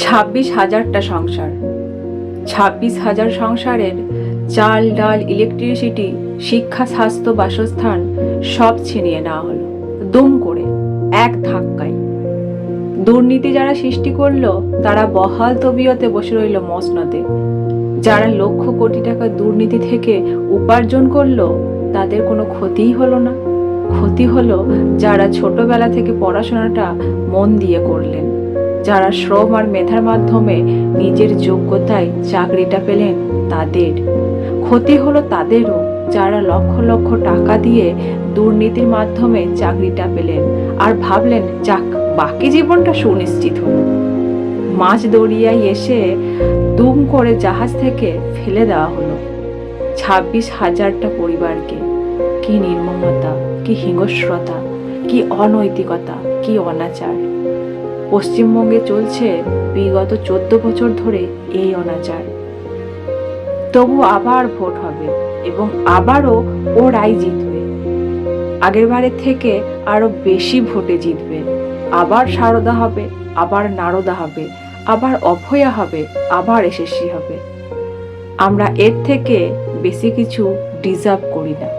26,000টা সংসার, 26,000 সংসারের চাল ডাল ইলেকট্রিসিটি শিক্ষা স্বাস্থ্য বাসস্থান সব ছিনিয়ে নেওয়া হলো দুম করে এক ধাক্কায়। দুর্নীতি যারা সৃষ্টি করলো তারা বহাল তবিয়তে বসে রইল মসনদে। যারা লক্ষ কোটি টাকা দুর্নীতি থেকে উপার্জন করলো তাদের কোনো ক্ষতিই হলো না। ক্ষতি হলো যারা ছোটবেলা থেকে পড়াশোনাটা মন দিয়ে করলেন, যারা শ্রম আর মেধার মাধ্যমে নিজের যোগ্যতায় চাকরিটা পেলেন তাদের। ক্ষতি হলো তাদেরও যারা লক্ষ লক্ষ টাকা দিয়ে দুর্নীতির মাধ্যমে চাকরিটা পেলেন আর ভাবলেন যাক বাকি জীবনটা সুনিশ্চিত হলো। মাঝ দরিয়ায় এসে দুম করে জাহাজ থেকে ফেলে দেওয়া হলো 26,000টা পরিবারকে। কি নির্মমতা, কি হিংস্রতা, কি অনৈতিকতা, কি অনাচার। পশ্চিমবঙ্গে চলছে বিগত 14 বছর ধরে এই অনাচার। তবু আবার ভোট হবে এবং আবারও ওরাই জিতবে। আগের বারের থেকে আরো বেশি ভোটে জিতবে। আবার সারদা হবে, আবার নারদা হবে, আবার অভয়া হবে, আবার এসএসসি হবে। আমরা এর থেকে বেশি কিছু ডিজার্ভ করি না।